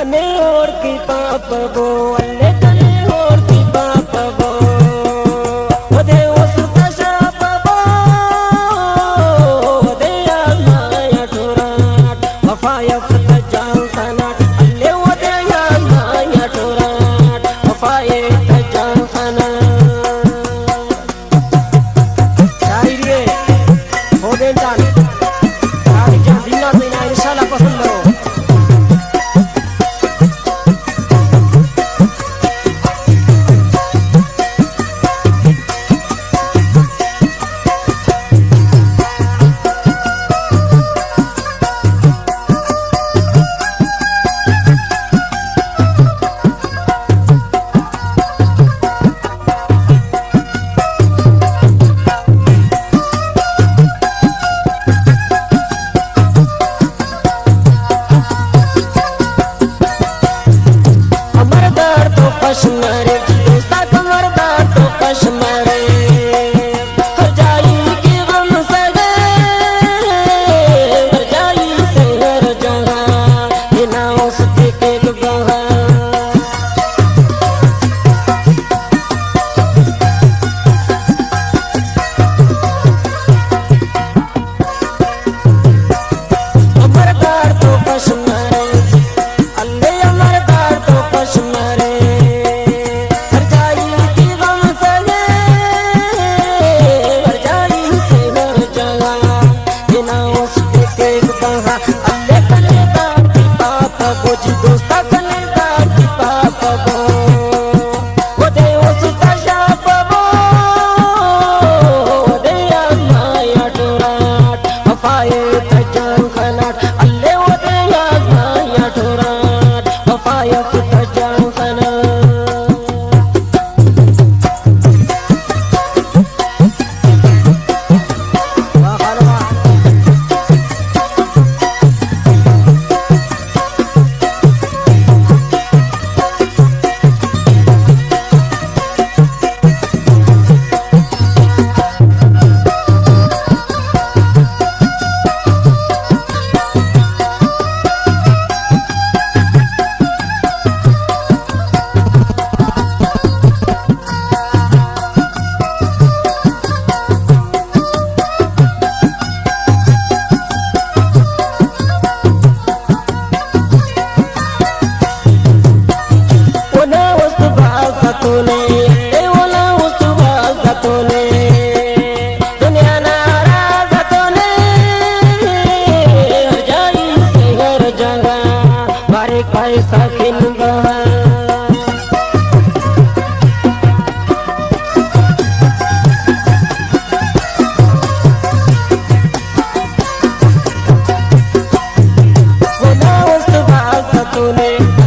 कने और की पाप बो अल्ले कने और की पाप बो ओदे ओसुता शाप बो ओदे माया ठोराट वफाया फता जान सनाट अल्ले ओदे माया ठोराट वफाये जान सनाट शायरी हो गए जान सारी जान दिना से ना इंशाल्लाह पसंद हो कश्मरे दोस्ता कमरदार तो कश्मरे हर जाई की गम सगे हर जाई से हर जगह बिना उसके एक बहा अमरदार तो कश्मरे अल्ले अमरदार तो कश्मरे दोस्ता कनेदार की पाप बो ओदे ओसुता शाप बो ओदे माया ठोराट वफाये जान खनाट अल्ले ओदे माया ठोराट वफाये जान खनाट पैसा किन बहा वो ना उस बात तूने